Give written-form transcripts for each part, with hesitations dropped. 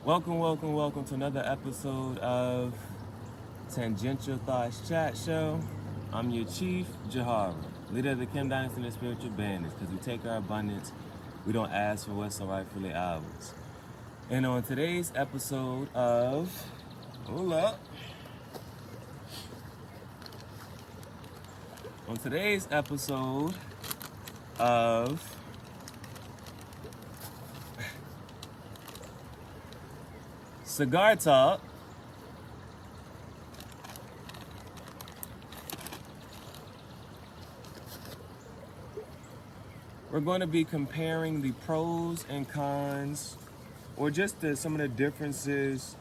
Welcome to another episode of Tangential Thoughts Chat Show. I'm your chief, Gihareh, leader of the Kim Dynasty and the Spiritual Bandits, because we take our abundance, we don't ask for what's so rightfully ours. And on today's episode of, on today's episode of Cigar Talk, we're going to be comparing the pros and cons, or just some of the differences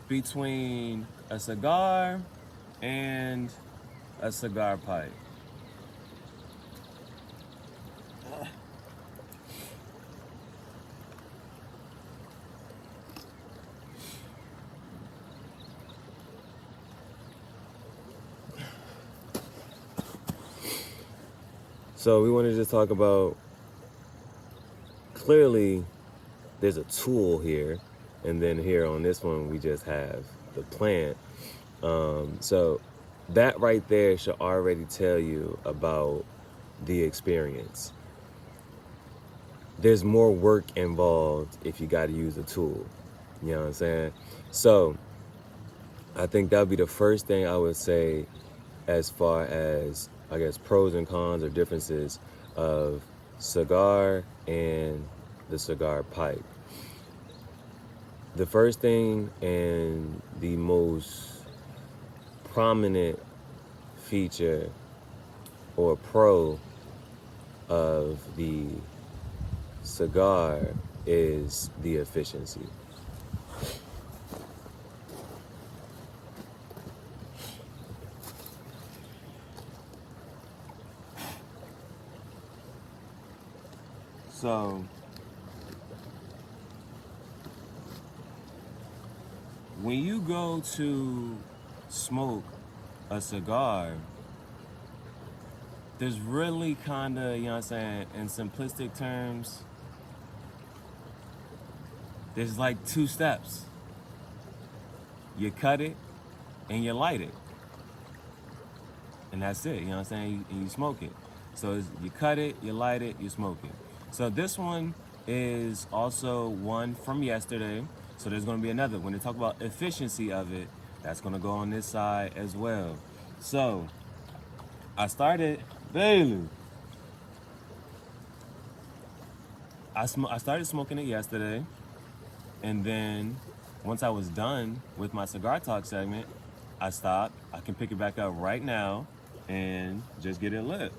between a cigar and a cigar pipe. So we want to just talk about, clearly there's a tool here, and then here on this one we just have the plant. So that right there should already tell you about the experience. There's more work involved if you got to use a tool. You know what I'm saying? So I think that would be the first thing I would say as far as, I guess, pros and cons or differences of cigar and the cigar pipe. The first thing and the most prominent feature or pro of the cigar is the efficiency. So when you go to smoke a cigar, there's really kind of, you know what I'm saying, in simplistic terms, there's like two steps. You cut it and you light it. And that's it, you know what I'm saying? And you smoke it. So you cut it, you light it, you smoke it. So this one is also one from yesterday. So there's going to be another. When they talk about efficiency of it, that's going to go on this side as well. So I started, Bailey. I started smoking it yesterday. And then once I was done with my Cigar Talk segment, I stopped. I can pick it back up right now and just get it lit.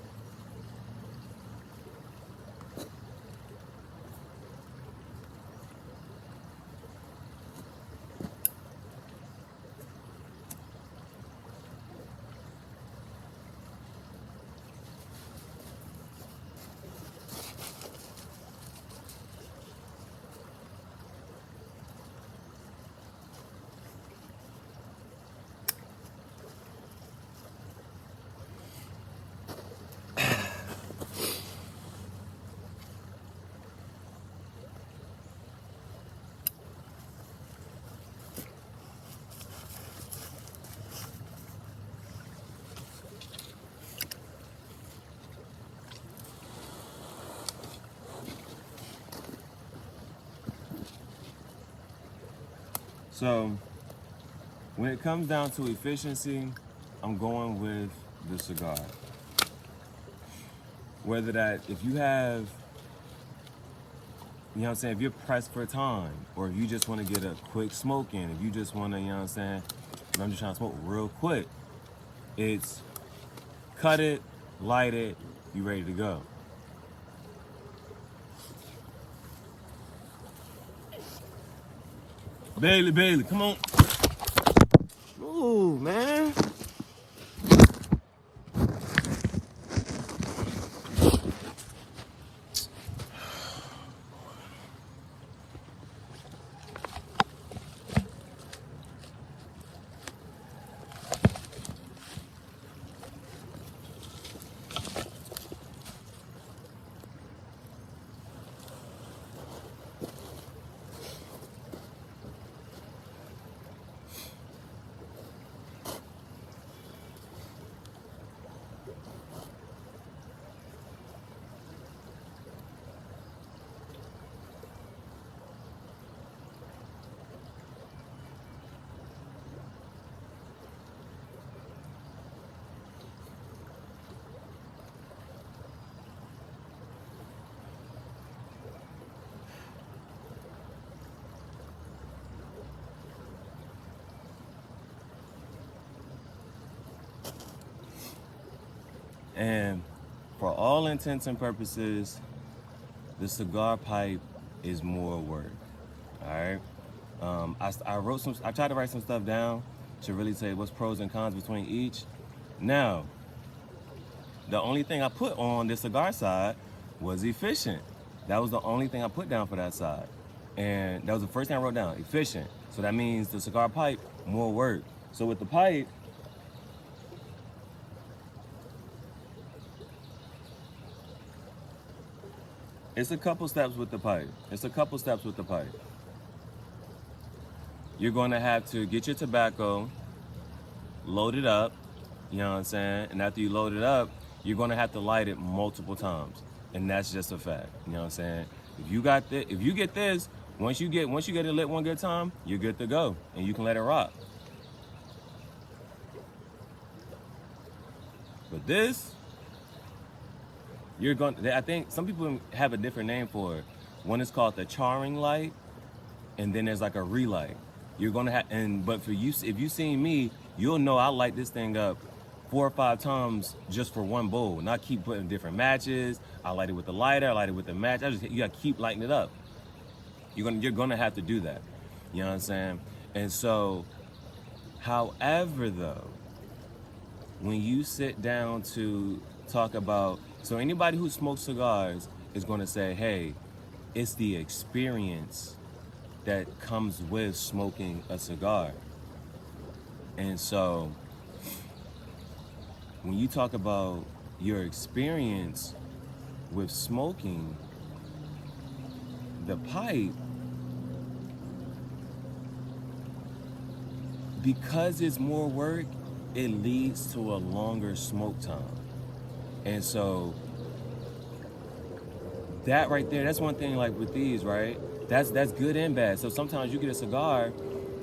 So when it comes down to efficiency, I'm going with the cigar. Whether that, if you have, you know what I'm saying, if you're pressed for time, or if you just want to get a quick smoke in, if you just want to, you know what I'm saying, if I'm just trying to smoke real quick, it's cut it, light it, you ready to go. Bailey, come on. Ooh, man. And for all intents and purposes, the cigar pipe is more work. All right. I tried to write some stuff down to really say what's pros and cons between each. Now, the only thing I put on the cigar side was efficient. That was the only thing I put down for that side. And that was the first thing I wrote down, efficient. So that means the cigar pipe, more work. So with the pipe, it's a couple steps with the pipe. You're gonna have to get your tobacco, load it up, you know what I'm saying? And after you load it up, you're gonna have to light it multiple times. And that's just a fact, you know what I'm saying? If you get this, once you get it lit one good time, you're good to go, and you can let it rock. But this, I think some people have a different name for it. One is called the charring light, and then there's like a relight. You're gonna have, but for you, if you seen me, you'll know I light this thing up 4 or 5 times just for one bowl, and I keep putting different matches. I light it with the lighter, I light it with the match. You gotta keep lighting it up. You're gonna have to do that. You know what I'm saying? And so, however though, when you sit down to talk about, so anybody who smokes cigars is gonna say, hey, it's the experience that comes with smoking a cigar. And so, when you talk about your experience with smoking the pipe, because it's more work, it leads to a longer smoke time. And so that right there, that's one thing like with these, right? That's good and bad. So sometimes you get a cigar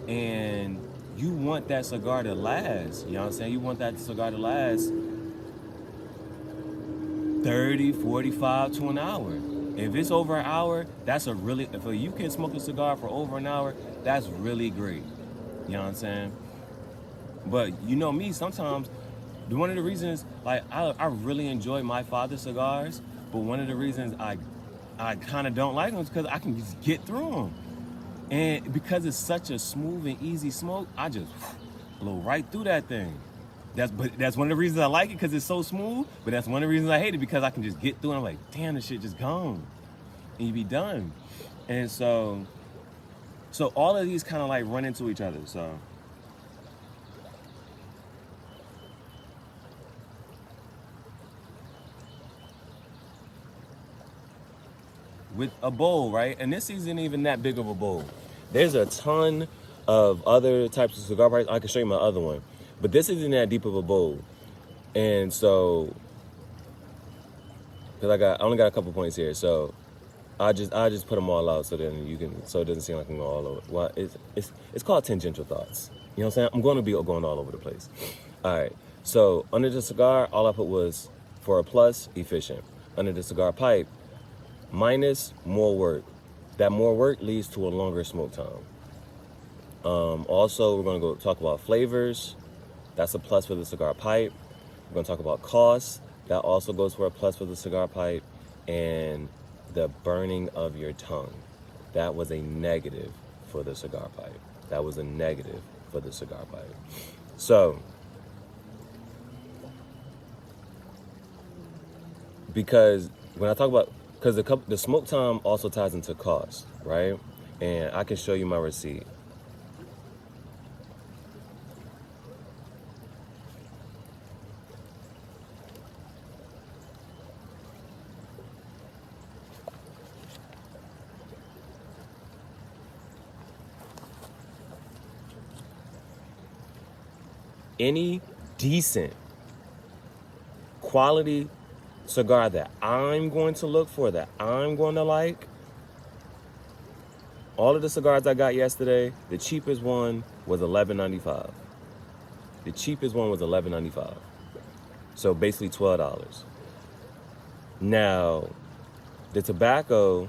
and you want that cigar to last. You know what I'm saying? You want that cigar to last 30, 45 to an hour. If it's over an hour, if you can smoke a cigar for over an hour, that's really great. You know what I'm saying? But you know me, sometimes, one of the reasons, like, I really enjoy my father's cigars, but one of the reasons I kind of don't like them is because I can just get through them. And because it's such a smooth and easy smoke, I just blow right through that thing. That's one of the reasons I like it, because it's so smooth, but that's one of the reasons I hate it, because I can just get through it. I'm like, damn, this shit just gone. And you be done. And so all of these kind of like run into each other, so. With a bowl, right? And this isn't even that big of a bowl. There's a ton of other types of cigar pipes. I can show you my other one. But this isn't that deep of a bowl. And so, because I only got a couple points here. So I just put them all out so then so it doesn't seem like I'm going all over. Well, it's called tangential thoughts. You know what I'm saying? I'm going to be going all over the place. All right. So under the cigar, all I put was, for a plus, efficient. Under the cigar pipe, minus, more work. That more work leads to a longer smoke time. Also, we're going to go talk about flavors. That's a plus for the cigar pipe. We're going to talk about costs. That also goes for a plus for the cigar pipe. And the burning of your tongue. That was a negative for the cigar pipe. That was a negative for the cigar pipe. So, because when I talk about, because the smoke time also ties into cost, right? And I can show you my receipt. Any decent quality cigar that I'm going to look for, that I'm going to like, all of the cigars I got yesterday, the cheapest one was $11.95. The cheapest one was $11.95. So basically $12. Now, the tobacco,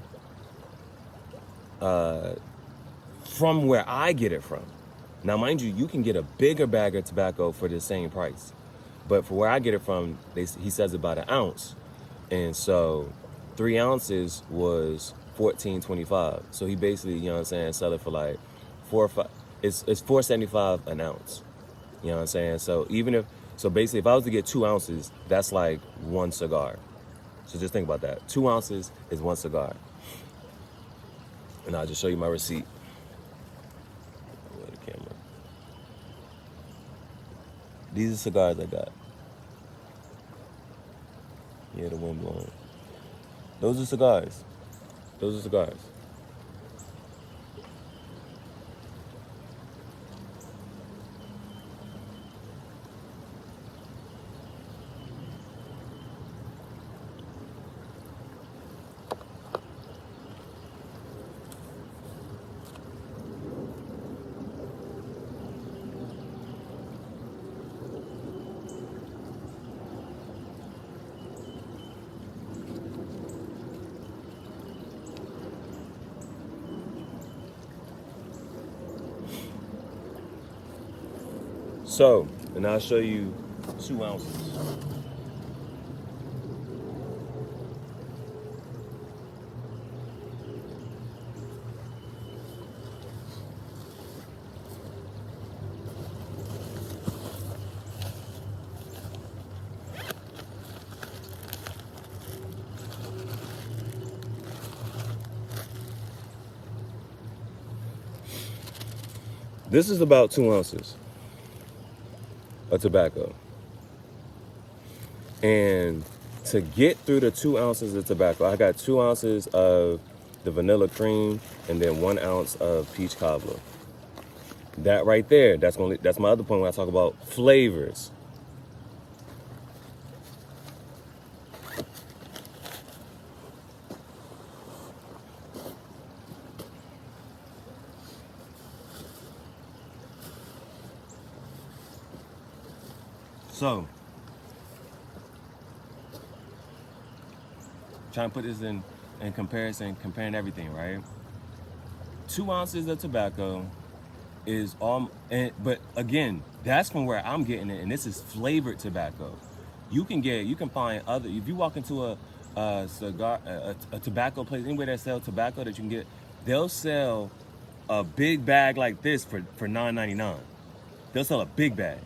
from where I get it from. Now, mind you, you can get a bigger bag of tobacco for the same price. But for where I get it from, he says about an ounce. And so 3 ounces was $14.25. So he basically, you know what I'm saying, sell it for like 4 or 5. It's $4.75 an ounce. You know what I'm saying? So basically if I was to get 2 ounces, that's like 1 cigar. So just think about that. 2 ounces is 1 cigar. And I'll just show you my receipt. Where the camera? These are cigars I got. Yeah, the wind blowing. Those are cigars. Those are cigars. So, and I'll show you 2 ounces. This is about 2 ounces of tobacco. And to get through the 2 ounces of tobacco, I got 2 ounces of the vanilla cream and then 1 ounce of peach cobbler. That right there, that's my other point when I talk about flavors. So, trying to put this in comparison, comparing everything, right? 2 ounces of tobacco is all, but again, that's from where I'm getting it, and this is flavored tobacco. You can find other, if you walk into a cigar, a tobacco place, anywhere that sells tobacco that you can get, they'll sell a big bag like this for $9.99. They'll sell a big bag.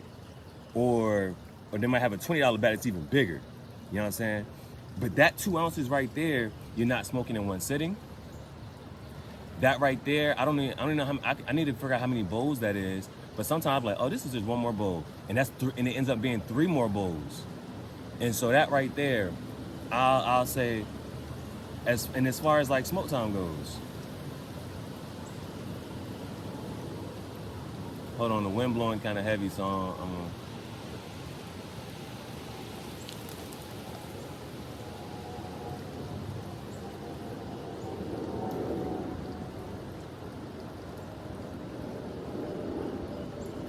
Or they might have a $20 bag that's even bigger. You know what I'm saying? But that 2 ounces right there, you're not smoking in one sitting. That right there, I don't even know how. I need to figure out how many bowls that is. But sometimes I'm like, oh, this is just 1 more bowl, and that's and it ends up being 3 more bowls. And so that right there, I'll say, as far as like smoke time goes. Hold on, the wind blowing kind of heavy, so I'm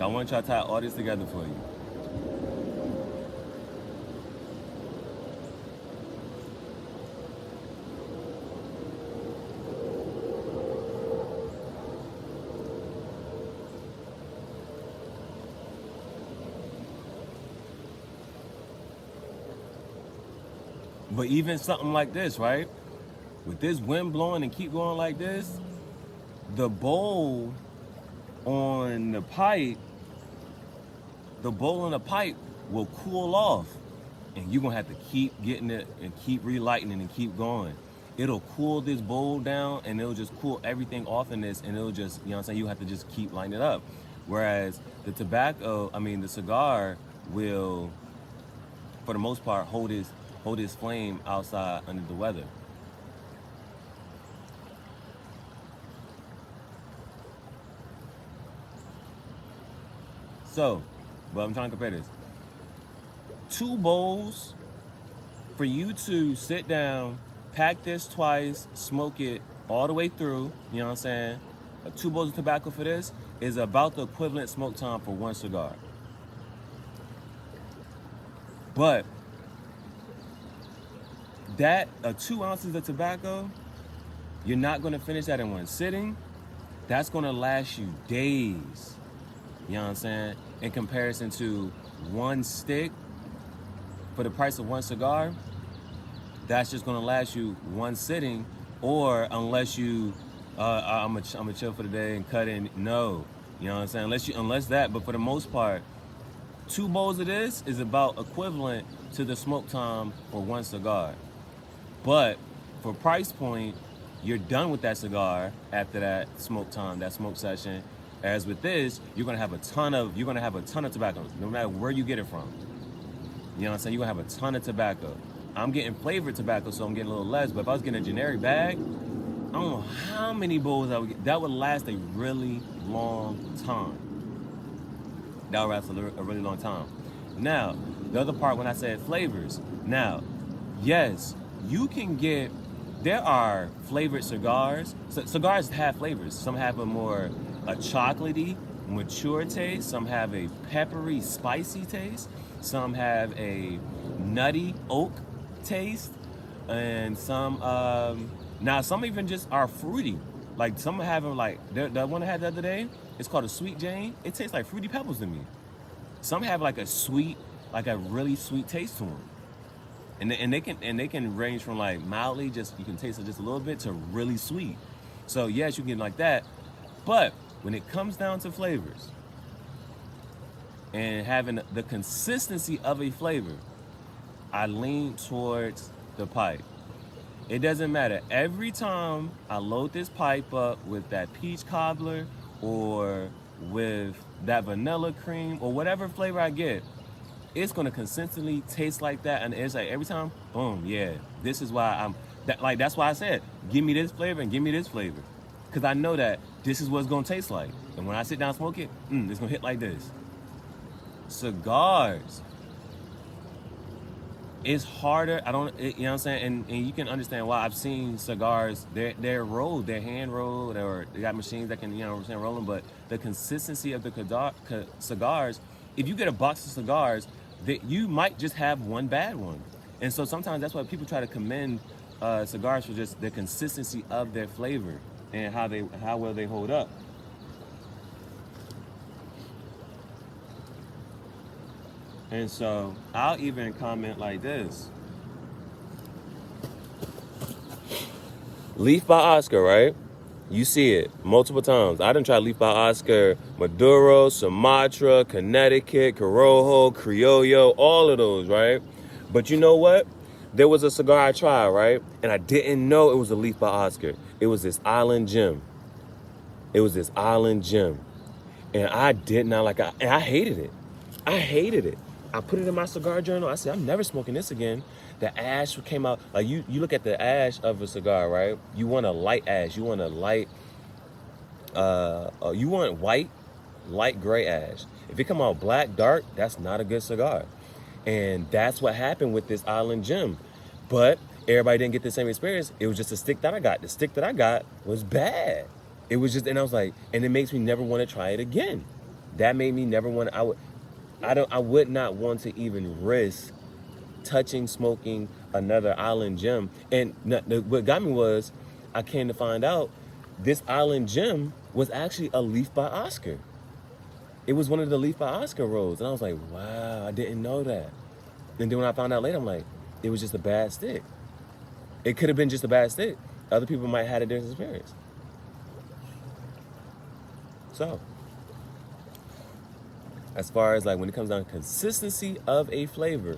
I want y'all to tie all this together for you. But even something like this, right? With this wind blowing and keep going like this, the bowl on the pipe will cool off, and you're gonna have to keep getting it and keep relighting it and keep going. It'll cool this bowl down, and it'll just cool everything off in this, and it'll just, you know what I'm saying, you have to just keep lighting it up. Whereas the the cigar will, for the most part, hold his flame outside under the weather. So, but I'm trying to compare this. 2 bowls for you to sit down, pack this twice, smoke it all the way through, you know what I'm saying? 2 bowls of tobacco for this is about the equivalent smoke time for 1 cigar. But that 2 ounces of tobacco, you're not gonna finish that in one sitting. That's gonna last you days. You know what I'm saying? In comparison to 1 stick for the price of one cigar, that's just gonna last you one sitting, or unless you, I'm gonna chill for the day and cut in. No, you know what I'm saying? Unless that, but for the most part, 2 bowls of this is about equivalent to the smoke time for one cigar. But for price point, you're done with that cigar after that smoke time, that smoke session. As with this, you're gonna have a ton of tobacco, no matter where you get it from. You know what I'm saying? You're gonna have a ton of tobacco. I'm getting flavored tobacco, so I'm getting a little less. But if I was getting a generic bag, I don't know how many bowls I would get. That would last a really long time. That would last a really long time. Now, the other part when I said flavors. Now, yes, you can get, there are flavored cigars. So, cigars have flavors. Some have a chocolatey, mature taste. Some have a peppery, spicy taste. Some have a nutty oak taste. And some even just are fruity. Like some have them like, the one I had the other day, it's called a Sweet Jane. It tastes like Fruity Pebbles to me. Some have like a really sweet taste to them. And they can range from like mildly, you can taste it just a little bit, to really sweet. So yes, you can get like that. But when it comes down to flavors and having the consistency of a flavor, I lean towards the pipe. It doesn't matter. Every time I load this pipe up with that peach cobbler or with that vanilla cream or whatever flavor I get, it's gonna consistently taste like that. And it's like every time, boom, yeah, this is why that's why I said, give me this flavor and give me this flavor. Because I know that this is what it's gonna taste like. And when I sit down and smoke it, it's gonna hit like this. Cigars, it's harder. You know what I'm saying? And you can understand why. I've seen cigars, they're rolled, they're hand rolled, or they got machines that can, roll them. But the consistency of the cigars, if you get a box of cigars, you might just have one bad one. And so sometimes that's why people try to commend cigars for just the consistency of their flavor and how well they hold up. And so I'll even comment like this. Leaf by Oscar, right? You see it multiple times. I done tried Leaf by Oscar, Maduro, Sumatra, Connecticut, Corojo, Criollo, all of those, right? But you know what? There was a cigar I tried, right? And I didn't know it was a Leaf by Oscar. It was this Island Gem. And I did not like it. And I hated it. I put it in my cigar journal. I said, I'm never smoking this again. The ash came out. Like you look at the ash of a cigar, right? You want a light ash. You want white, light gray ash. If it come out black, dark, that's not a good cigar. And that's what happened with this Island Gem. But everybody didn't get the same experience. It was just a stick that I got. The stick that I got was bad. It was just, and I was like, and it makes me never want to try it again. That made me never want to, I would not want to even risk smoking another Island Gem. And what got me was, I came to find out this Island Gem was actually a Leaf by Oscar. It was one of the Leaf by Oscar rolls. And I was like, wow, I didn't know that. And then when I found out later, I'm like, it was just a bad stick. It could have been just a bad stick. Other people might have had a different experience. So, as far as like when it comes down to consistency of a flavor,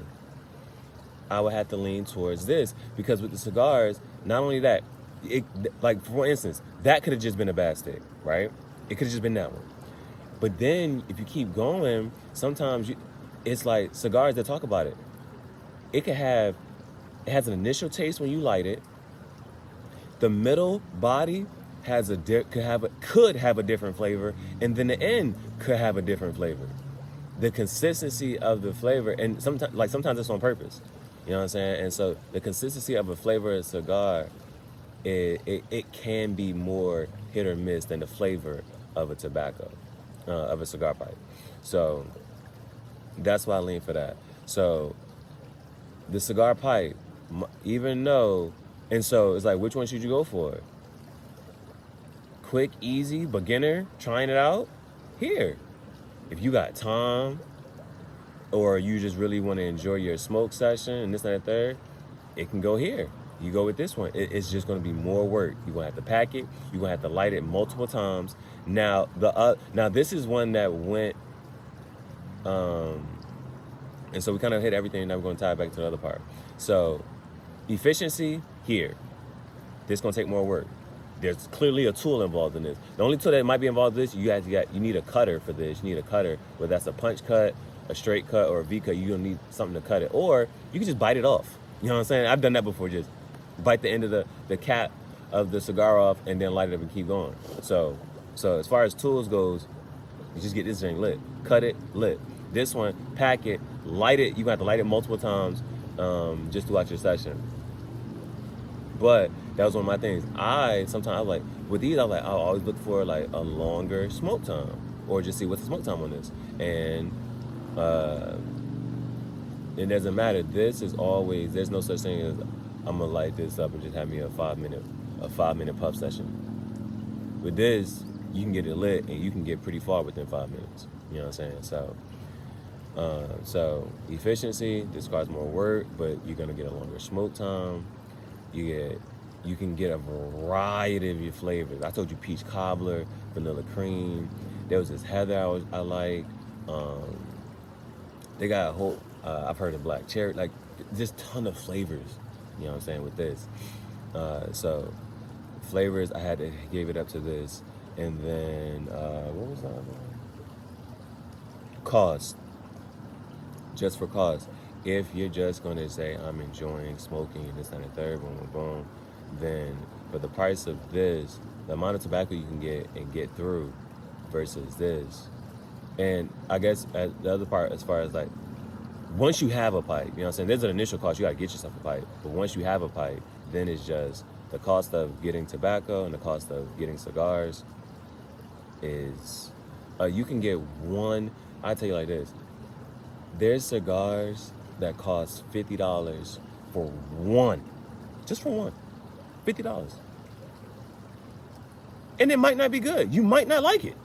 I would have to lean towards this, because with the cigars, not only that, like for instance, that could have just been a bad stick, right? It could have just been that one. But then if you keep going, sometimes it's like cigars that talk about it. It has an initial taste when you light it. The middle body could have a different flavor, and then the end could have a different flavor. The consistency of the flavor, and sometimes it's on purpose. You know what I'm saying? And so the consistency of a flavor of a cigar, it can be more hit or miss than the flavor of a tobacco, of a cigar pipe. So that's why I lean for that. So the cigar pipe, even though, and so it's like, which one should you go for? Quick, easy, beginner, trying it out? Here. If you got time, or you just really want to enjoy your smoke session and this and that third, it can go here. You go with this one. It's just going to be more work. You're going to have to pack it. You're going to have to light it multiple times. Now, now this is one that went, and so we kind of hit everything. Now we're going to tie it back to the other part. So efficiency here. This is going to take more work. There's clearly a tool involved in this. The only tool that might be involved in this, you need a cutter for this. You need a cutter, whether that's a punch cut, a straight cut, or a V cut. You're going to need something to cut it. Or you can just bite it off. You know what I'm saying? I've done that before. Just bite the end of the cap of the cigar off and then light it up and keep going. So as far as tools goes, you just get this thing lit. Cut it, lit. This one, pack it, light it. You have to light it multiple times just throughout your session. But that was one of my things. Sometimes I was like, with these, I'll always look for like a longer smoke time, or just see what's the smoke time on this. And it doesn't matter. This is always, there's no such thing as I'm gonna light this up and just have me a 5 minute puff session. With this, you can get it lit and you can get pretty far within 5 minutes. You know what I'm saying? So efficiency, this requires more work, but you're gonna get a longer smoke time. You can get a variety of your flavors. I told you peach cobbler, vanilla cream. There was this heather I like. They got a whole, I've heard of black cherry, like just ton of flavors, you know what I'm saying, with this. So flavors, I had to give it up to this. And then, what was that? Cost. Just for cost. If you're just gonna say, I'm enjoying smoking and this and the third, boom, boom, boom, then for the price of this, the amount of tobacco you can get and get through versus this. And I guess the other part, as far as like, once you have a pipe, you know what I'm saying, there's an initial cost, you gotta get yourself a pipe. But once you have a pipe, then it's just the cost of getting tobacco and the cost of getting cigars is, you can get one, I tell you like this, there's cigars that cost $50 for one, just for one, $50. And it might not be good. You might not like it.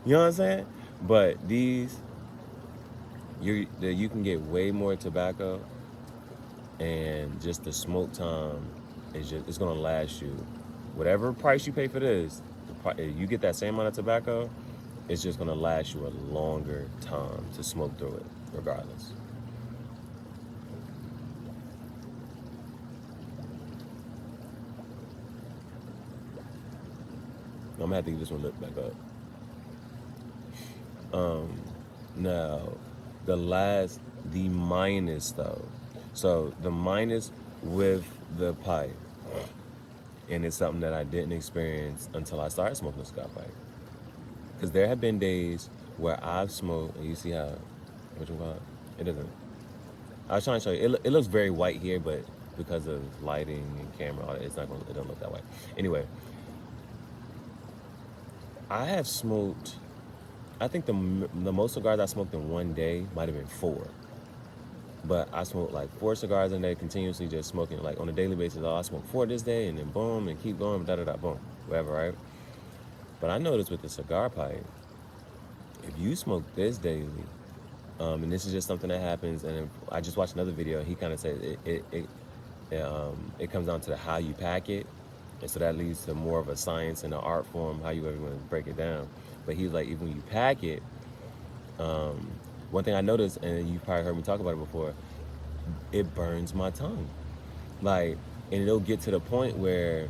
You know what I'm saying? But these, you can get way more tobacco, and just the smoke time is just, it's gonna last you. Whatever price you pay for this, you get that same amount of tobacco, it's just gonna last you a longer time to smoke through it, regardless. I'm gonna have to give this one lit back up. Now, the minus though. So the minus with the pipe, and it's something that I didn't experience until I started smoking a cigar pipe. Because there have been days where I've smoked, and you see how, what you call it? It doesn't. I was trying to show you. It looks very white here, but because of lighting and camera, it doesn't look that way. Anyway, I have smoked, I think the most cigars I smoked in one day might have been 4. But I smoked like 4 cigars in a day, continuously just smoking, like on a daily basis. Oh, I smoked 4 this day, and then boom, and keep going, boom, whatever, right? But I noticed with the cigar pipe, if you smoke this daily, and this is just something that happens, and I just watched another video, he kind of said it comes down to how you pack it, and so that leads to more of a science and an art form, how you ever want to break it down. But he's like, even when you pack it, one thing I noticed, and you've probably heard me talk about it before, it burns my tongue. Like, and it'll get to the point where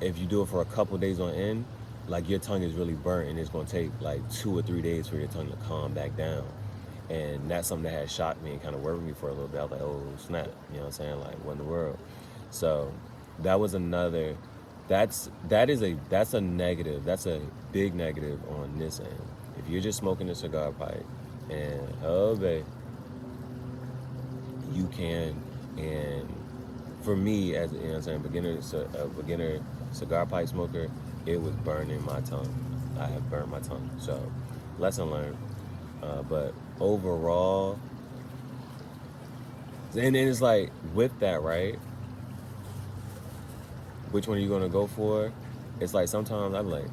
if you do it for a couple days on end, like your tongue is really burnt, and it's gonna take like 2 or 3 days for your tongue to calm back down. And that's something that had shocked me and kind of worried me for a little bit. I was like, oh snap, you know what I'm saying? Like, what in the world? So that was another, that's a negative, that's a big negative on this end. If you're just smoking a cigar pipe, and oh babe, you can, and for me, as you know what I'm saying, beginner cigar pipe smoker, it was burning my tongue. I have burned my tongue. So, lesson learned. But overall, and then it's like, with that, right? Which one are you gonna go for? It's like sometimes I'm like,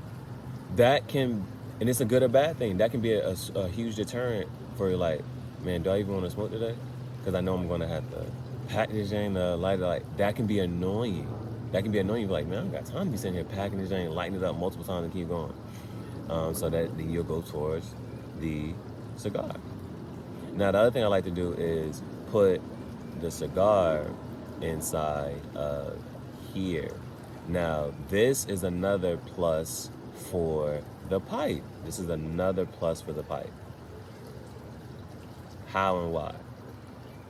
that can, and it's a good or bad thing, that can be a huge deterrent before you're like, man, do I even want to smoke today? Because I know I'm going to have to pack this thing, light it. Like, that can be annoying. That can be annoying. You're like, man, I don't got time to be sitting here packing this thing, lighting it up multiple times and keep going. So that then you'll go towards the cigar. Now, the other thing I like to do is put the cigar inside of here. Now, this is another plus for the pipe. This is another plus for the pipe. How and why?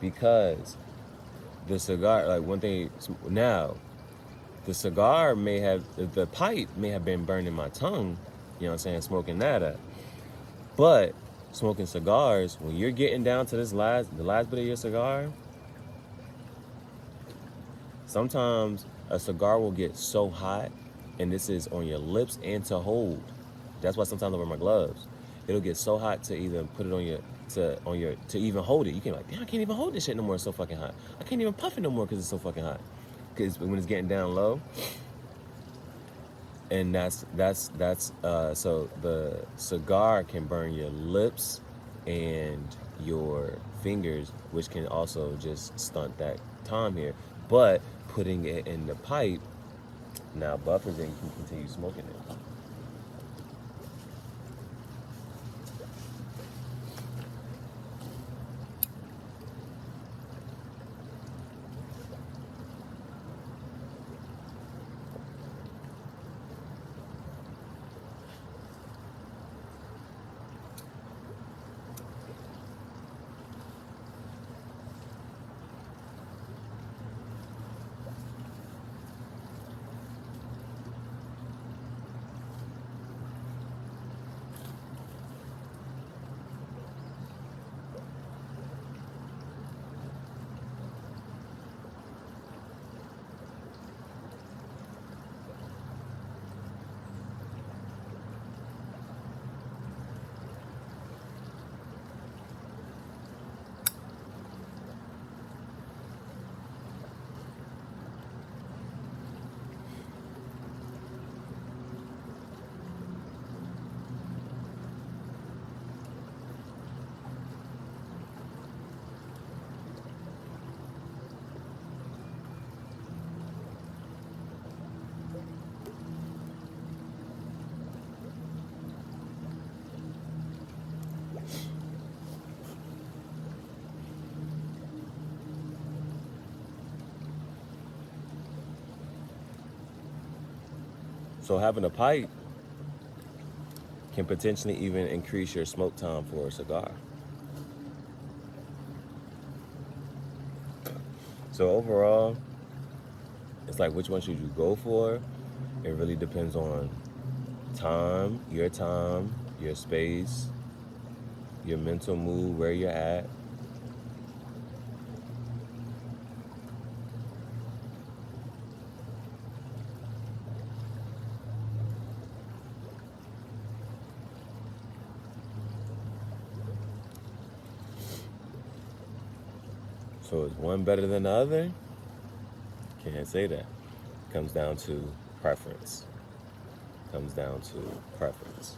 Because the cigar, like one thing, now, the cigar may have, the pipe may have been burning my tongue, you know what I'm saying, smoking that up. But smoking cigars, when you're getting down to the last bit of your cigar, sometimes a cigar will get so hot, and this is on your lips and to hold. That's why sometimes I wear my gloves. It'll get so hot to even put it on your, to even hold it. You can be like, damn, I can't even hold this shit no more. It's so fucking hot. I can't even puff it no more because it's so fucking hot. Because when it's getting down low, and that's so the cigar can burn your lips and your fingers, which can also just stunt that time here. But putting it in the pipe now buffers it and you can continue smoking it. So having a pipe can potentially even increase your smoke time for a cigar. So overall, it's like, which one should you go for? It really depends on time, your space, your mental mood, where you're at. So is one better than the other? Can't say that. Comes down to preference. Comes down to preference.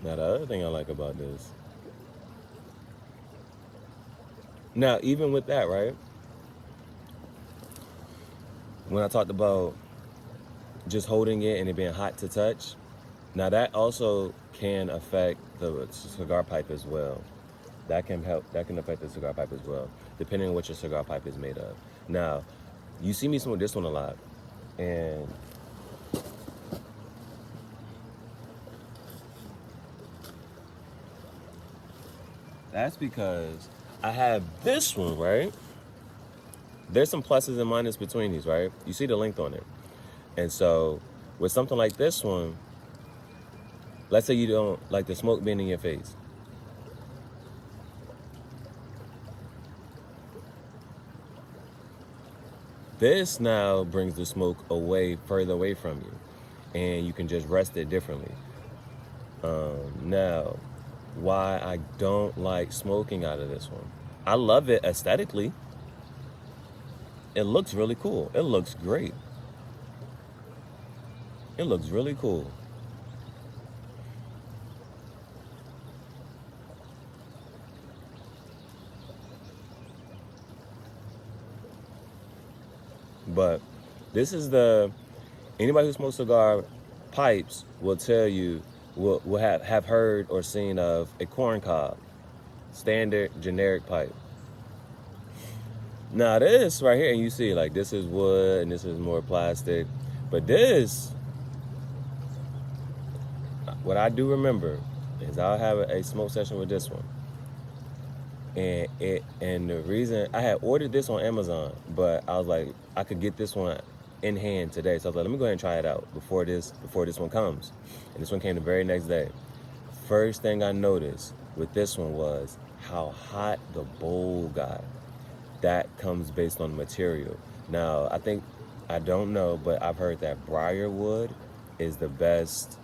Now the other thing I like about this, now even with that, right? When I talked about just holding it and it being hot to touch, now that also can affect the cigar pipe as well. That can affect the cigar pipe as well, depending on what your cigar pipe is made of. Now, you see me smoke this one a lot, and that's because I have this one, right? There's some pluses and minuses between these, right? You see the length on it. And so with something like this one, let's say you don't like the smoke being in your face. This now brings the smoke further away from you, and you can just rest it differently. Now, why I don't like smoking out of this one. I love it aesthetically. it looks really cool. It looks great. It looks really cool. But this is anybody who smokes cigar pipes will tell you, will have heard or seen of a corn cob, standard generic pipe. Now this right here, and you see like this is wood and this is more plastic, but this, what I do remember is I'll have a smoke session with this one. And the reason I had ordered this on Amazon, but I was like, I could get this one in hand today. So I was like, let me go ahead and try it out before this one comes. And this one came the very next day. First thing I noticed with this one was how hot the bowl got. That comes based on the material. Now, I don't know, but I've heard that briar wood is the best.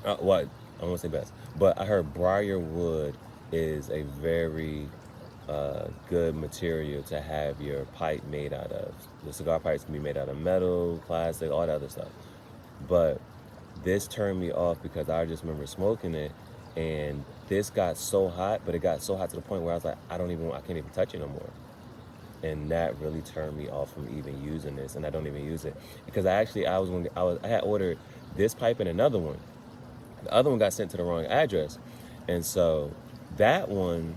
What? I won't say best, but I heard briar wood is a very good material to have your pipe made out of. The cigar pipes can be made out of metal, plastic, all that other stuff. But this turned me off because I just remember smoking it, and this got so hot, but it got so hot to the point where I was like, I can't even touch it no more. And that really turned me off from even using this, and I don't even use it because I had ordered this pipe and another one. The other one got sent to the wrong address, and so that one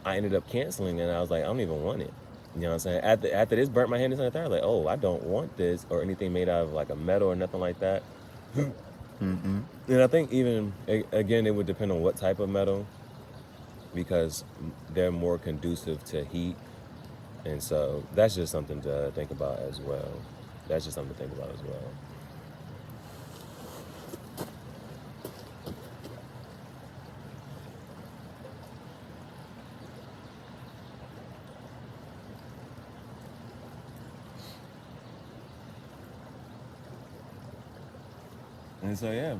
I ended up canceling, and I was like, I don't even want it. You know what I'm saying? After this burnt my hand and something, I was like, oh, I don't want this or anything made out of like a metal or nothing like that. And I think even, again, it would depend on what type of metal because they're more conducive to heat. And so that's just something to think about as well. And so, yeah,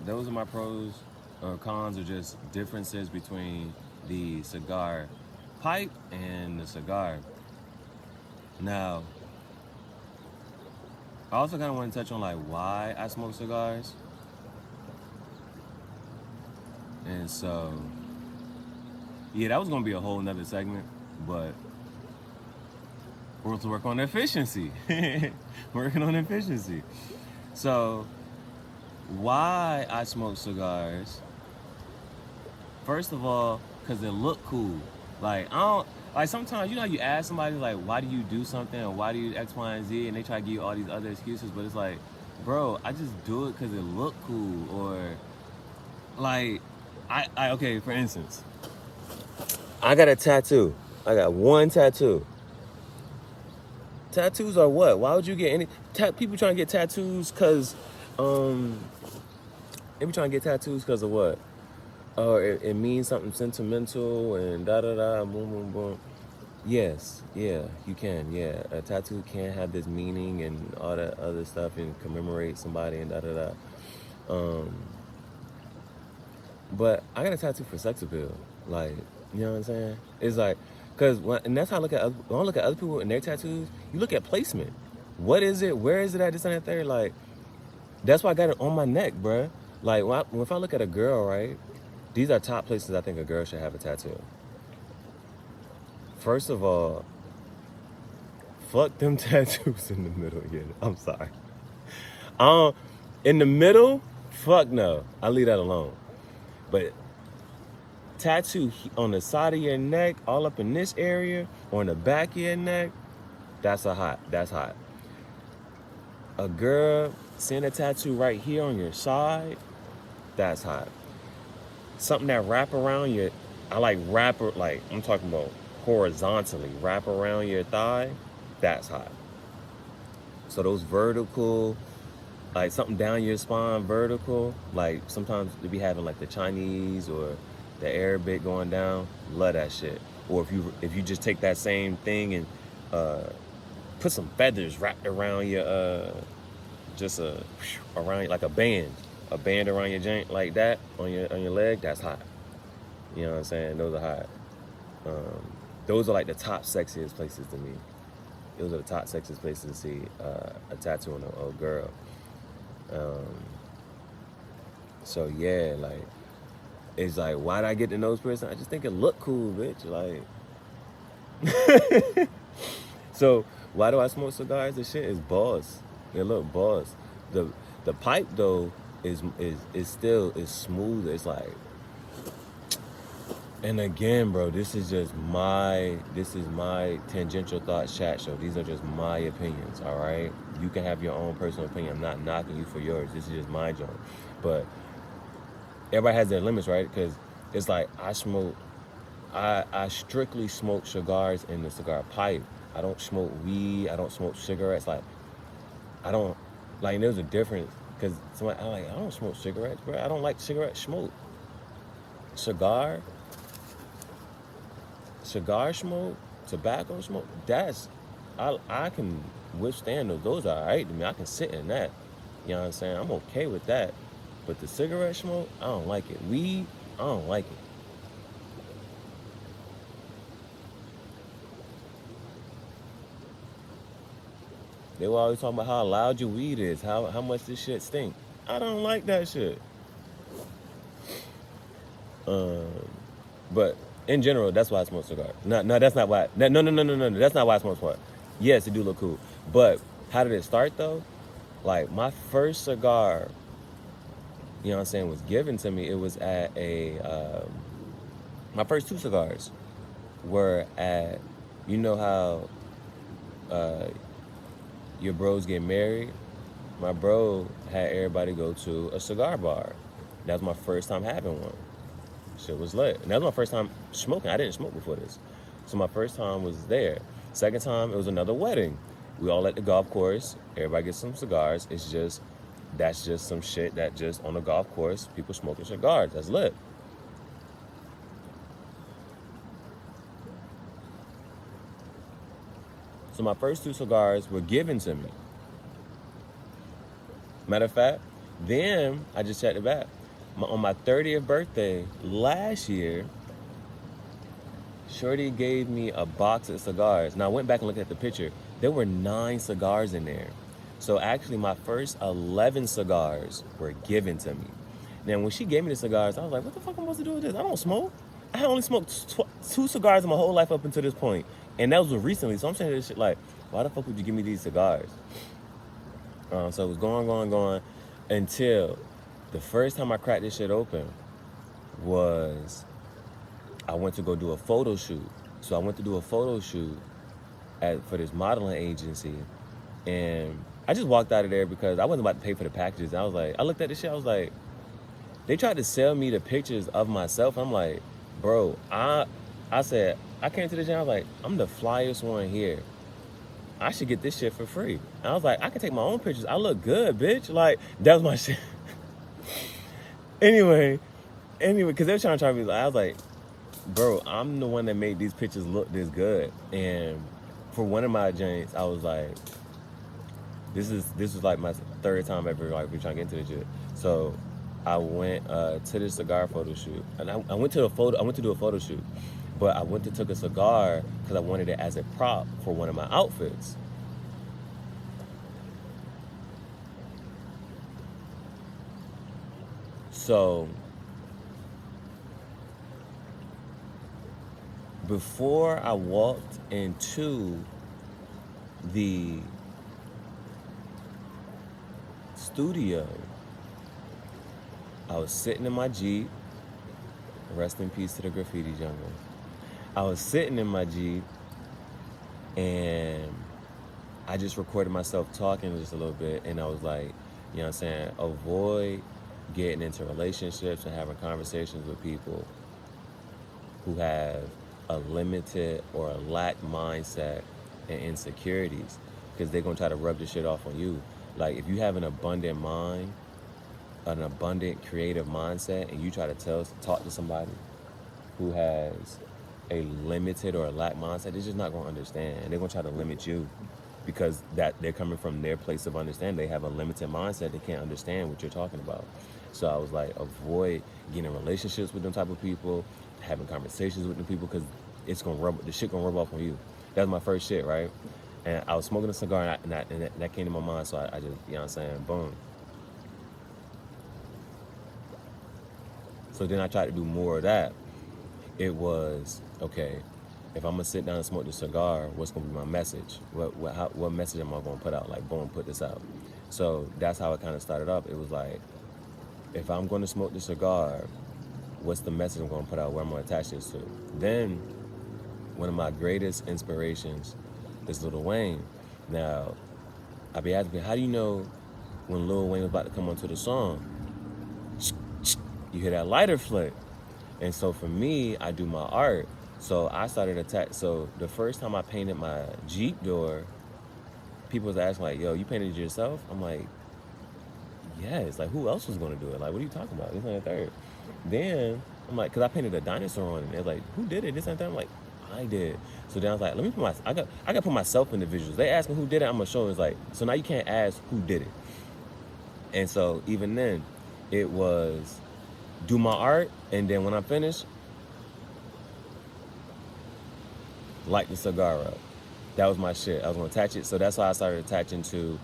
those are my pros or cons, or just differences between the cigar pipe and the cigar. Now, I also kind of want to touch on like why I smoke cigars. And so, yeah, that was going to be a whole nother segment, but we're going to work on efficiency. Working on efficiency. So, why I smoke cigars? First of all, because they look cool. Like, sometimes, you know, you ask somebody, like, why do you do something, or why do you X, Y, and Z, and they try to give you all these other excuses, but it's like, bro, I just do it because it look cool, or, like, okay, for instance, I got a tattoo. I got one tattoo. Tattoos are what? Why would you get any? People trying to get tattoos because, they be trying to get tattoos because of what? Or it means something sentimental and da-da-da, boom, boom, boom. Yes, yeah, you can, yeah. A tattoo can have this meaning and all that other stuff and commemorate somebody and da-da-da. But I got a tattoo for sex appeal. Like, you know what I'm saying? It's like, and that's how I look at when I look at other people and their tattoos, you look at placement. What is it? Where is it at? This and that there? Like, that's why I got it on my neck, bruh. Like, if I look at a girl, right? These are top places I think a girl should have a tattoo. First of all, fuck them tattoos in the middle. Yeah, I'm sorry. In the middle, fuck no. I leave that alone. But tattoo on the side of your neck, all up in this area, or in the back of your neck, that's hot. A girl seeing a tattoo right here on your side, that's hot. Something that wrap around your, I'm talking about horizontally, wrap around your thigh, that's hot. So those vertical, like something down your spine, vertical, like sometimes they be having like the Chinese or the Arabic going down, love that shit. Or if you just take that same thing and put some feathers wrapped around your, around like a band around your joint like that on your leg, that's hot. You know what I'm saying? Those are hot. those are like the top sexiest places to me. Those are the top sexiest places to see a tattoo on a girl. So yeah, like, it's like, why did I get the nose piercing? I just think it looked cool, bitch. Like, so why do I smoke cigars? This shit is boss. They look boss. The pipe though is still smooth. It's like, and again, bro, this is my tangential thoughts chat show. These are just my opinions, all right? You can have your own personal opinion. I'm not knocking you for yours. This is just my joint. But everybody has their limits, right? Because it's like, I strictly smoke cigars in the cigar pipe. I don't smoke weed. I don't smoke cigarettes. Like, I don't, like, there's a difference. Because somebody, I'm like, I don't smoke cigarettes, bro. I don't like cigarette smoke. Cigar smoke, tobacco smoke, I can withstand those. Those are all right to me. I can sit in that. You know what I'm saying? I'm okay with that. But the cigarette smoke, I don't like it. Weed, I don't like it. They were always talking about how loud your weed is, how much this shit stink. I don't like that shit. But in general, that's why I smoke cigars. No, that's not why. No. That's not why I smoke cigar. Yes, it do look cool. But how did it start though? Like, my first cigar, you know what I'm saying, was given to me. It was at my first two cigars were at, you know how your bros get married? My bro had everybody go to a cigar bar. That was my first time having one. Shit was lit. And that was my first time smoking. I didn't smoke before this. So my first time was there. Second time, it was another wedding. We all at the golf course. Everybody gets some cigars. That's just some shit that just on the golf course, people smoking cigars. That's lit. So my first two cigars were given to me. Matter of fact, then I just checked it back. On my 30th birthday last year, Shorty gave me a box of cigars. Now, I went back and looked at the picture. There were 9 cigars in there. So actually, my first 11 cigars were given to me. Now, when she gave me the cigars, I was like, what the fuck am I supposed to do with this? I don't smoke. I only smoked 2 cigars in my whole life up until this point. And that was recently. So I'm saying this shit like, why the fuck would you give me these cigars? So it was going until the first time I cracked this shit open was I went to go do a photo shoot. So I went to do a photo shoot for this modeling agency. And I just walked out of there because I wasn't about to pay for the packages. I was like, I looked at this shit, I was like, they tried to sell me the pictures of myself. I'm like, bro, I said, I came to the gym, I was like, I'm the flyest one here. I should get this shit for free. And I was like, I can take my own pictures. I look good, bitch. Like, that was my shit. Anyway, because they were trying to be like, I was like, bro, I'm the one that made these pictures look this good. And for one of my joints, I was like, this was like my 3rd time ever like we trying to get into this shit. So I went to this cigar photo shoot, and I went to do a photo shoot, but I went to took a cigar because I wanted it as a prop for one of my outfits. So before I walked into the studio, I was sitting in my Jeep. Rest in peace to the Graffiti Jungel. I was sitting in my Jeep and I just recorded myself talking just a little bit, and I was like, you know what I'm saying, avoid getting into relationships and having conversations with people who have a limited or a lack mindset and insecurities, because they're gonna try to rub this shit off on you. Like, if you have an abundant mind, an abundant creative mindset, and you try to talk to somebody who has a limited or a lack mindset, they're just not gonna understand. And they're gonna try to limit you because that they're coming from their place of understanding. They have a limited mindset. They can't understand what you're talking about. So I was like, avoid getting in relationships with them type of people, having conversations with them people, because the shit gonna rub off on you. That was my first shit, right? And I was smoking a cigar, and that came to my mind, so I just, you know what I'm saying, boom. So then I tried to do more of that. It was, okay, if I'm gonna sit down and smoke the cigar, what's gonna be my message? What message am I gonna put out? Like, boom, put this out. So that's how it kind of started up. It was like, if I'm gonna smoke the cigar, what's the message I'm gonna put out? Where I'm gonna attach this to? Then, one of my greatest inspirations is Lil Wayne. Now, I be asking, how do you know when Lil Wayne was about to come onto the song? You hear that lighter flick. And so for me, I do my art. So I started so the first time I painted my Jeep door, people was asking like, yo, you painted it yourself? I'm like, yes. Like, who else was gonna do it? Like, what are you talking about? This and the third. Then I'm like, cause I painted a dinosaur on it. They're like, who did it? This and that. I'm like, I did. So then I was like, let me put I got to put myself in the visuals. They asking who did it, I'm gonna show them. It's like, so now you can't ask who did it. And so even then, it was do my art, and then when I'm finished, light the cigar up. That was my shit. I was gonna attach it. So that's why I started attaching to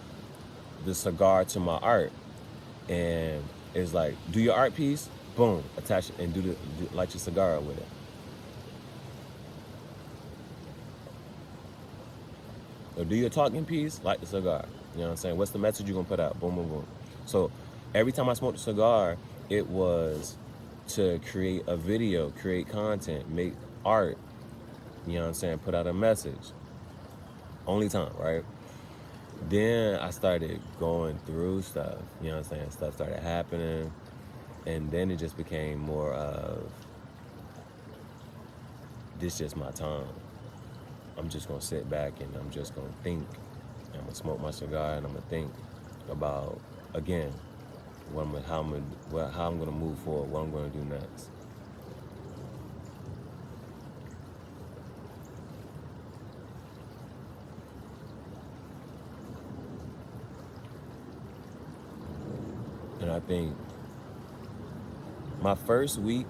the cigar to my art. And it's like, do your art piece, boom, attach it, and light your cigar up with it. Or do your talking piece, light the cigar. You know what I'm saying? What's the message you're gonna put out? Boom, boom, boom. So every time I smoked a cigar, it was to create a video, create content, make art, you know what I'm saying, put out a message. Only time, right? Then I started going through stuff, you know what I'm saying? Stuff started happening, and then it just became more of, this just my time. I'm just gonna sit back and I'm just gonna think. I'm gonna smoke my cigar and I'm gonna think about, again, how I'm gonna move forward, what I'm gonna do next. And I think my first week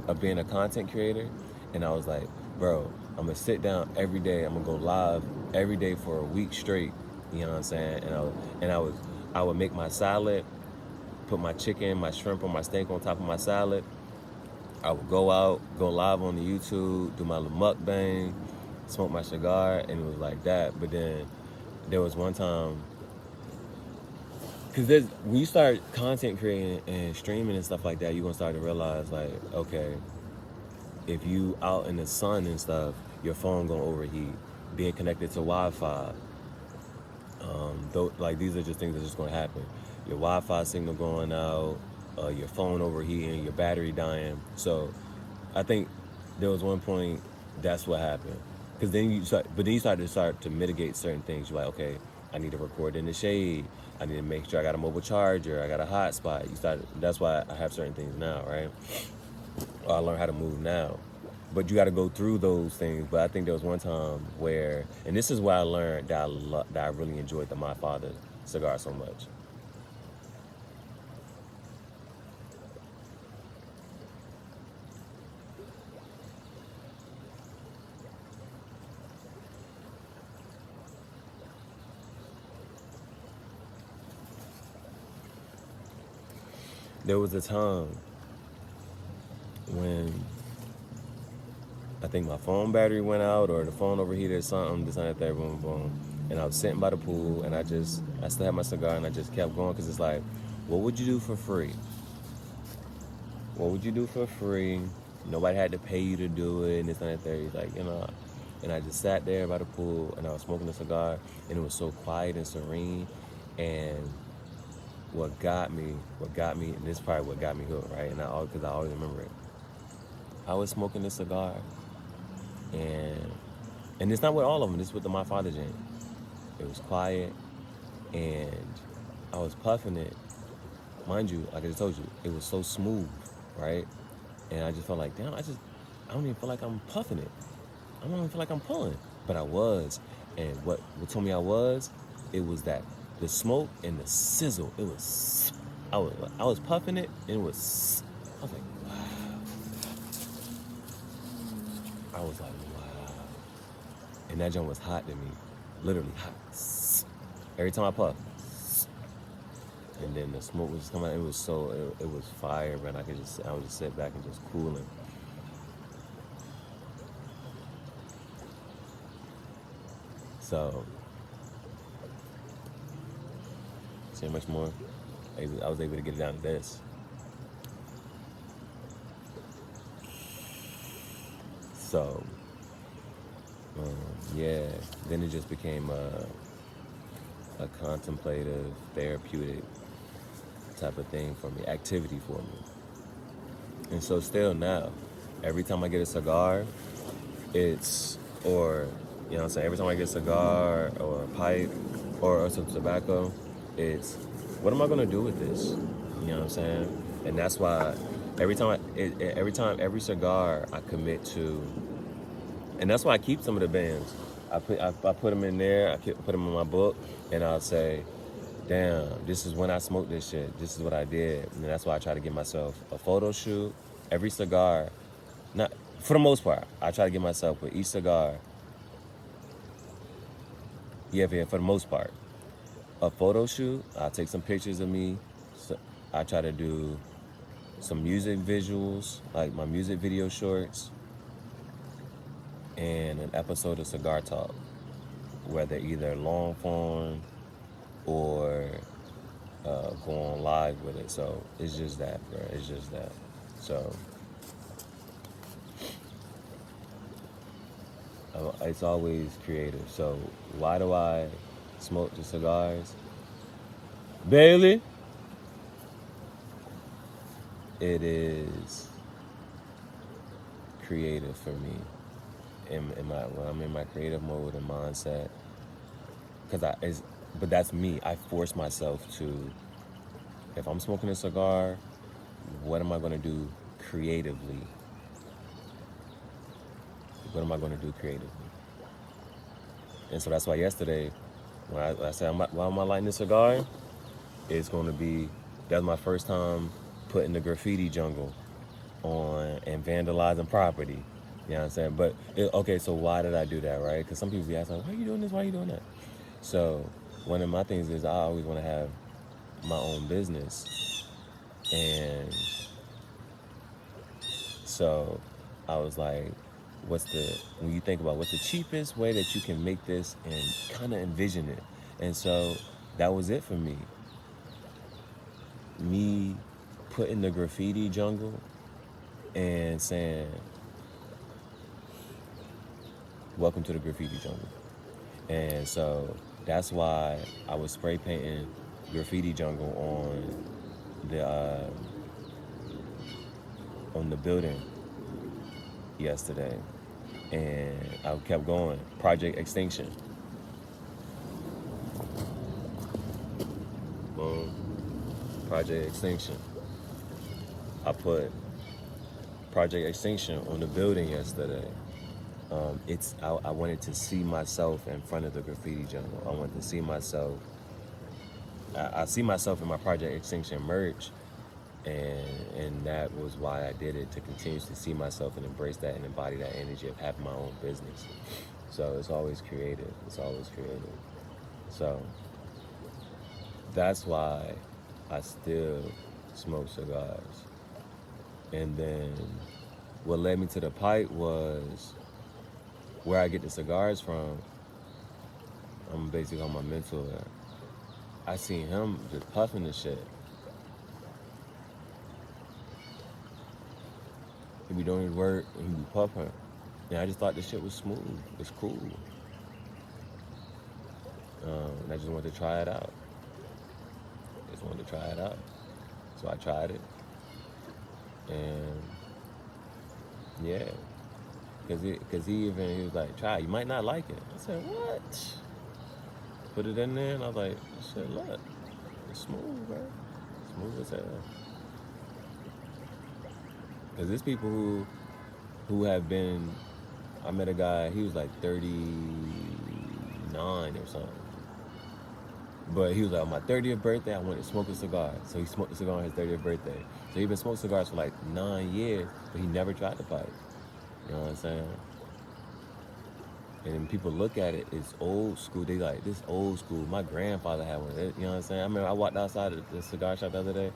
of being a content creator, and I was like, bro, I'm gonna sit down every day. I'm gonna go live every day for a week straight. You know what I'm saying? And I would make my salad, put my chicken, my shrimp, or my steak on top of my salad. I would go out, go live on the YouTube, do my little mukbang, smoke my cigar, and it was like that. But then there was one time, because when you start content creating and streaming and stuff like that, you're gonna start to realize, like, okay, if you out in the sun and stuff, your phone gonna overheat. Being connected to Wi-Fi, like, these are just things that's just gonna happen. Your Wi-Fi signal going out, your phone overheating, your battery dying. So I think there was one point that's what happened. Because then you start to mitigate certain things. You're like, okay, I need to record in the shade. I need to make sure I got a mobile charger. I got a hotspot. That's why I have certain things now, right? Or I learned how to move now. But you got to go through those things. But I think there was one time where, and this is where I learned that I really enjoyed the My Father cigar so much. There was a time when I think my phone battery went out or the phone overheated or something, this and that, boom, boom. And I was sitting by the pool and I still had my cigar and I just kept going because it's like, what would you do for free? What would you do for free? Nobody had to pay you to do it and this and that. Like, you know, and I just sat there by the pool and I was smoking a cigar and it was so quiet and serene. And what got me, and this is probably what got me hooked, right? And because I always remember it. I was smoking this cigar, and it's not with all of them. It's with the My Father Jam. It was quiet, and I was puffing it. Mind you, like I just told you, it was so smooth, right? And I just felt like, damn, I don't even feel like I'm puffing it. I don't even feel like I'm pulling, but I was. And what told me it was the smoke and the sizzle. It was, I was puffing it, and I was like, wow. I was like, wow. And that joint was hot to me. Literally hot. Every time I puffed. And then the smoke was coming out. It was fire, man. I would just sit back and just cooling. So, see how much more? I was able to get it down to this. So, yeah. Then it just became a contemplative, therapeutic type of thing for me, activity for me. And so still now, every time I get a cigar, every time I get a cigar or a pipe or some tobacco, it's, what am I gonna do with this? You know what I'm saying? And that's why every cigar I commit to, and that's why I keep some of the bands. I put them in there, I put them in my book, and I'll say, damn, this is when I smoked this shit. This is what I did. And that's why I try to give myself a photo shoot. Every cigar, not for the most part, I try to give myself with each cigar, for the most part, a photo shoot. I'll take some pictures of me. So I try to do some music visuals, like my music video shorts, and an episode of Cigar Talk, whether either long form or go on live with it. So it's just that, bro. It's just that. So it's always creative. So why do I smoke the cigars? Bailey? It is creative for me. When I'm in my creative mode and mindset, but that's me. I force myself to, if I'm smoking a cigar, what am I going to do creatively? What am I going to do creatively? And so that's why yesterday, when I said, why am I lighting this cigar? It's going to be, that's my first time putting the graffiti jungle on and vandalizing property. You know what I'm saying? But, okay, so why did I do that, right? Because some people be asking, why are you doing this? Why are you doing that? So one of my things is I always want to have my own business. And so I was like, when you think about what's the cheapest way that you can make this and kind of envision it. And so that was it for me. Me putting the graffiti jungle and saying, welcome to the graffiti jungle. And so that's why I was spray painting graffiti jungle on the building yesterday. And I kept going. Project Extinction. Boom. Project Extinction. I put Project Extinction on the building yesterday. I wanted to see myself in front of the graffiti jungle. I wanted to see myself. I see myself in my Project Extinction merch, and that was why I did it, to continuously see myself and embrace that and embody that energy of having my own business. So it's always creative. It's always creative. So that's why I still smoke cigars. And then what led me to the pipe was where I get the cigars from. I'm basically on my mentor. I seen him just puffing the shit. He be doing his work and he be puffing. And I just thought this shit was smooth. It's cool. And I just wanted to try it out. So I tried it. And yeah. Cause he was like, try it. You might not like it. I said, what? Put it in there and I was like, shit, look. It's smooth, bro. Smooth as hell. Cause there's people who have been, I met a guy, he was like 39 or something. But he was like, on my 30th birthday, I wanted to smoke a cigar. So he smoked a cigar on his 30th birthday. So he's been smoking cigars for like 9 years, but he never tried the pipe. You know what I'm saying? And people look at it, it's old school. They like, this old school. My grandfather had one. You know what I'm saying? I remember I walked outside of the cigar shop the other day,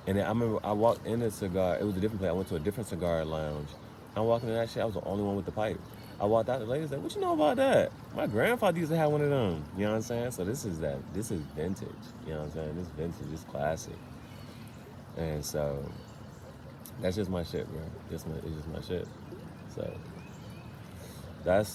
and then I remember I walked in the cigar. It was a different place. I went to a different cigar lounge. I'm walking in that shit. I was the only one with the pipe. I walked out. The lady said, "What you know about that?" My grandfather used to have one of them. You know what I'm saying? So this is vintage. You know what I'm saying? This vintage. This classic. And so that's just my shit, bro. It's just my shit. So that's